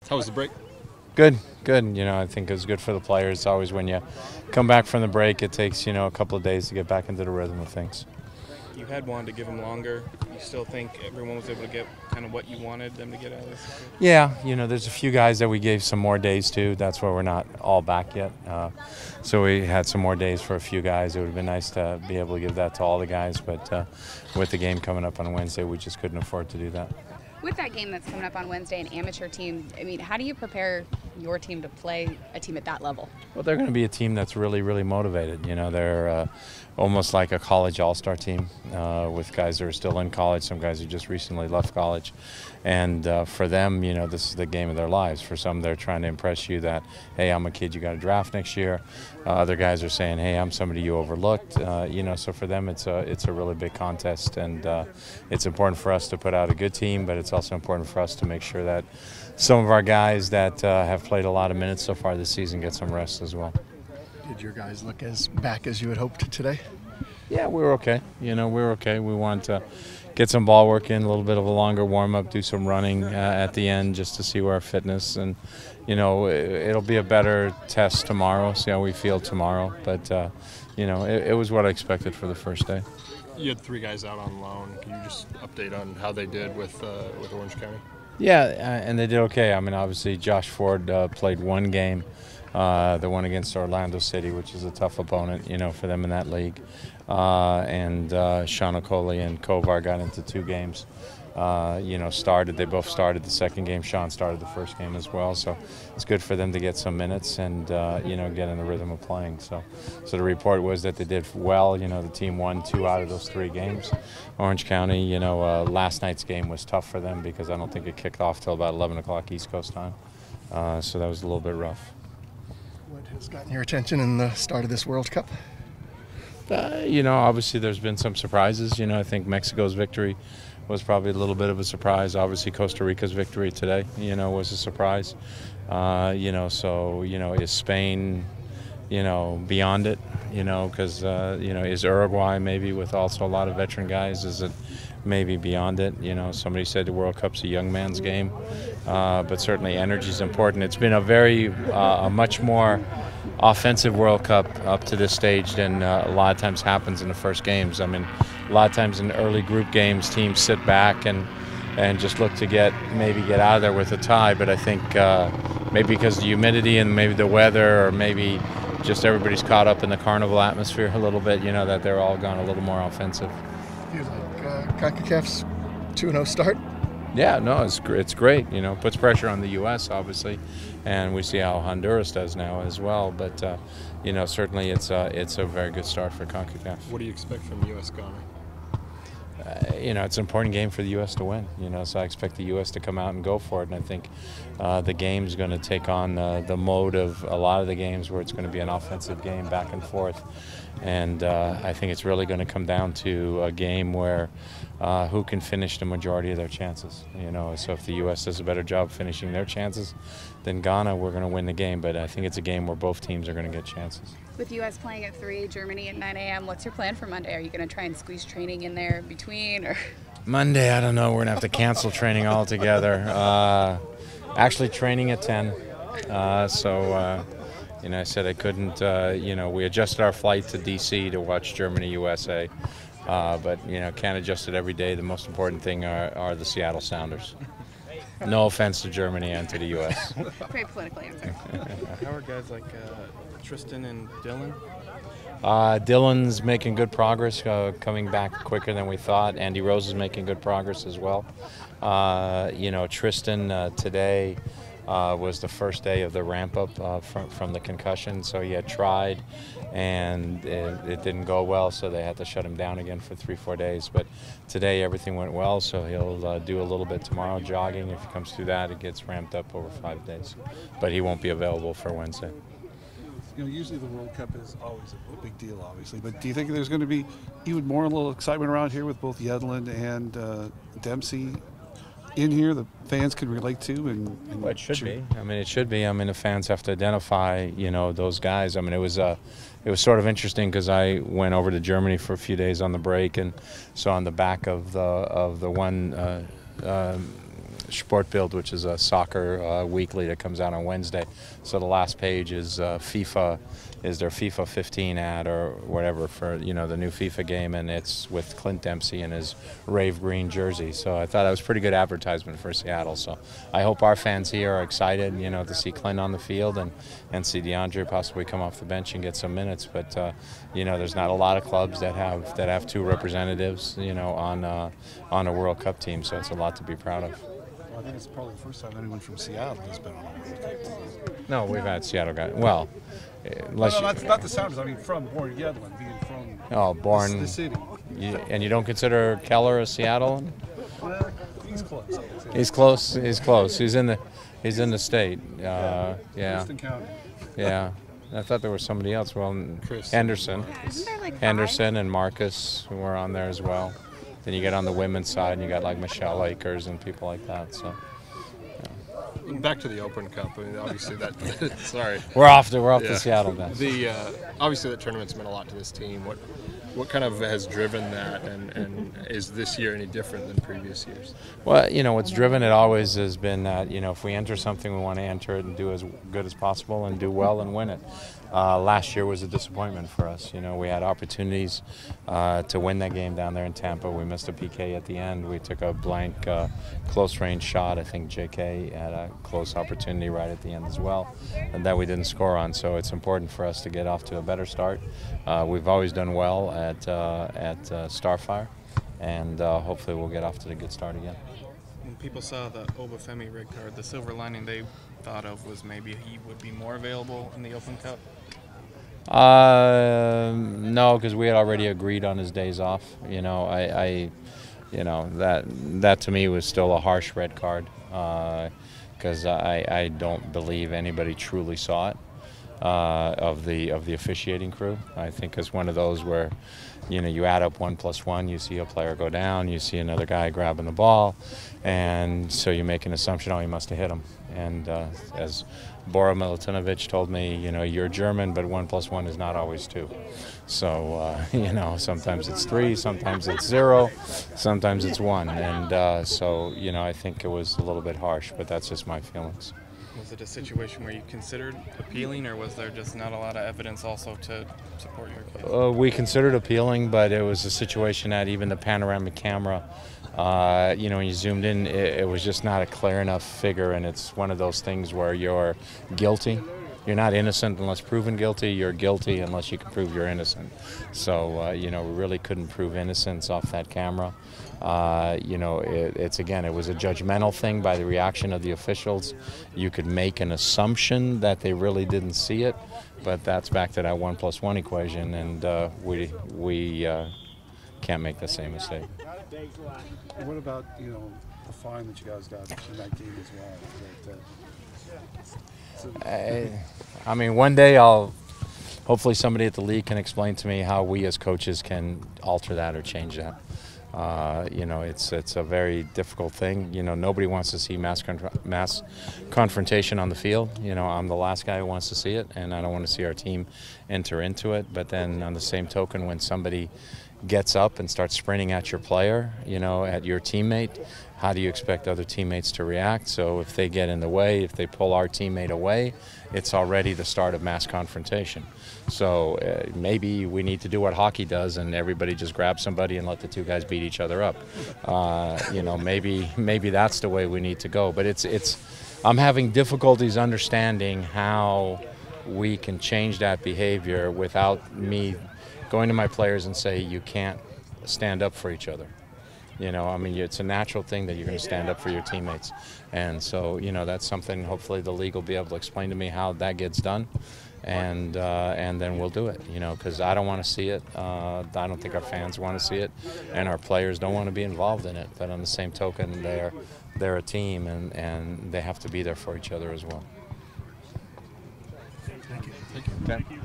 How was the break? Good, good. I think it was good for the players. It's always when you come back from the break, it takes, a couple of days to get back into the rhythm of things. You had wanted to give them longer. You still think everyone was able to get kind of what you wanted them to get out of this? Yeah, there's a few guys that we gave some more days to. That's why we're not all back yet. So we had some more days for a few guys. It would have been nice to be able to give that to all the guys, but with the game coming up on Wednesday, we just couldn't afford to do that. With that game that's coming up on Wednesday, an amateur team, how do you prepare your team to play a team at that level? Well, they're going to be a team that's really, really motivated. They're almost like a college all-star team with guys that are still in college, some guys who just recently left college. And for them, this is the game of their lives. For some, they're trying to impress you that, hey, I'm a kid you got to draft next year. Other guys are saying, hey, I'm somebody you overlooked. So for them, it's a really big contest. And it's important for us to put out a good team, but it's also important for us to make sure that some of our guys that have played a lot of minutes so far this season get some rest as well. Did your guys look as back as you had hoped today? Yeah, we were okay. We were okay. We wanted to get some ball work in, a little bit of a longer warm-up, do some running at the end just to see where our fitness. And, it'll be a better test tomorrow, see how we feel tomorrow. But, it was what I expected for the first day. You had 3 guys out on loan. Can you just update on how they did with Orange County? Yeah, and they did okay. Obviously, Josh Ford played one game, the one against Orlando City, which is a tough opponent, for them in that league. And Sean Okoli and Kovar got into 2 games. Started. They both started the second game. Sean started the first game as well. So it's good for them to get some minutes and, get in the rhythm of playing. So the report was that they did well. The team won 2 out of those 3 games. Orange County, last night's game was tough for them because I don't think it kicked off till about 11 o'clock East Coast time. So that was a little bit rough. What has gotten your attention in the start of this World Cup? Obviously there's been some surprises. I think Mexico's victory was probably a little bit of a surprise. Obviously Costa Rica's victory today, was a surprise. Is Spain, beyond it, because, is Uruguay maybe with also a lot of veteran guys, is it maybe beyond it? Somebody said the World Cup's a young man's game, but certainly energy is important. It's been a much more offensive World Cup up to this stage than a lot of times happens in the first games. A lot of times in early group games, teams sit back and just look to get out of there with a tie. But I think maybe because of the humidity and maybe the weather, or maybe just everybody's caught up in the carnival atmosphere a little bit, that they're all gone a little more offensive. Do you like CONCACAF's 2-0 start? Yeah, no, it's great. Puts pressure on the U.S. obviously, and we see how Honduras does now as well. But certainly it's a very good start for CONCACAF. What do you expect from U.S. Ghana? It's an important game for the U.S. to win. So I expect the U.S. to come out and go for it. And I think the game's going to take on the mode of a lot of the games where it's going to be an offensive game back and forth. And I think it's really going to come down to a game where who can finish the majority of their chances. So if the U.S. does a better job finishing their chances than Ghana, we're going to win the game. But I think it's a game where both teams are going to get chances. With U.S. playing at 3, Germany at 9 a.m., what's your plan for Monday? Are you going to try and squeeze training in there between? Or Monday, I don't know. We're going to have to cancel training altogether. Actually training at 10. I said I couldn't, we adjusted our flight to D.C. to watch Germany-USA. But can't adjust it every day. The most important thing are the Seattle Sounders. No offense to Germany and to the U.S. Very political answer. How are guys like Tristan and Dylan? Dylan's making good progress, coming back quicker than we thought. Andy Rose is making good progress as well. Tristan today was the first day of the ramp-up from the concussion, so he had tried, and it didn't go well, so they had to shut him down again for 3-4 days. But today everything went well, so he'll do a little bit tomorrow jogging. If he comes through that, it gets ramped up over 5 days. But he won't be available for Wednesday. Usually the World Cup is always a big deal, obviously. But do you think there's going to be even more little excitement around here with both Yedlin and Dempsey in here the fans can relate to? And well, it should be. It should be. The fans have to identify, those guys. It was sort of interesting because I went over to Germany for a few days on the break and saw on the back of the one Sportbild, which is a soccer weekly that comes out on Wednesday. So the last page is their FIFA 15 ad or whatever for the new FIFA game, and it's with Clint Dempsey in his rave green jersey. So I thought that was pretty good advertisement for Seattle. So I hope our fans here are excited, to see Clint on the field and see DeAndre possibly come off the bench and get some minutes. But there's not a lot of clubs that have two representatives, on a World Cup team. So it's a lot to be proud of. Well, I think it's probably the first time anyone from Seattle has been on a World Cup team. No, we've had Seattle guys. Well, no, that's not the Sounders. I mean, from born Yedlin, being from the city. And you don't consider Keller a Seattlean? Well, he's close. He's close. He's close. He's in the state. Yeah. Houston County. Yeah. I thought there was somebody else. Well, Chris Henderson. Isn't there like 5? Henderson and Marcus who were on there as well. Then you get on the women's side, and you got like Michelle Akers and people like that. So. Back to the Open Cup. I mean, obviously that. Sorry. We're off to Seattle now. Obviously that tournament's meant a lot to this team. What kind of has driven that, and is this year any different than previous years? Well, what's driven it always has been that if we enter something, we want to enter it and do as good as possible and do well and win it. Last year was a disappointment for us. We had opportunities to win that game down there in Tampa. We missed a PK at the end. We took a blank close-range shot. I think JK had a close opportunity right at the end as well, and that we didn't score on. So it's important for us to get off to a better start. We've always done well at Starfire, and hopefully we'll get off to a good start again. When people saw the Obafemi red card, the silver lining they thought of was maybe he would be more available in the Open Cup. No, because we had already agreed on his days off. That to me was still a harsh red card because I don't believe anybody truly saw it of the officiating crew. I think it's one of those where you add up 1 + 1, you see a player go down, you see another guy grabbing the ball, and so you make an assumption, oh, he must have hit him. And as Bora Milutinovic told me, you're German, but 1 + 1 is not always 2. So, sometimes it's 3, sometimes it's 0, sometimes it's 1. And so, I think it was a little bit harsh, but that's just my feelings. Was it a situation where you considered appealing, or was there just not a lot of evidence also to support your case? We considered appealing, but it was a situation that even the panoramic camera, when you zoomed in, it was just not a clear enough figure, and it's one of those things where you're guilty. You're not innocent unless proven guilty. You're guilty unless you can prove you're innocent. So, we really couldn't prove innocence off that camera. It was a judgmental thing by the reaction of the officials. You could make an assumption that they really didn't see it, but that's back to that 1 + 1 equation, and we can't make the same mistake. What about the fine that you guys got in that game as well? One day hopefully somebody at the league can explain to me how we as coaches can alter that or change that. It's a very difficult thing. Nobody wants to see mass confrontation on the field. I'm the last guy who wants to see it, and I don't want to see our team enter into it. But then on the same token, when somebody gets up and starts sprinting at your player, at your teammate, how do you expect other teammates to react? So if they get in the way, if they pull our teammate away, it's already the start of mass confrontation. So maybe we need to do what hockey does and everybody just grab somebody and let the two guys beat each other up. Maybe that's the way we need to go. But I'm having difficulties understanding how we can change that behavior without me going to my players and say you can't stand up for each other. It's a natural thing that you're going to stand up for your teammates. And so, that's something hopefully the league will be able to explain to me how that gets done. And then we'll do it, because I don't want to see it. I don't think our fans want to see it, and our players don't want to be involved in it. But on the same token, they're a team, and they have to be there for each other as well. Thank you. Thank you.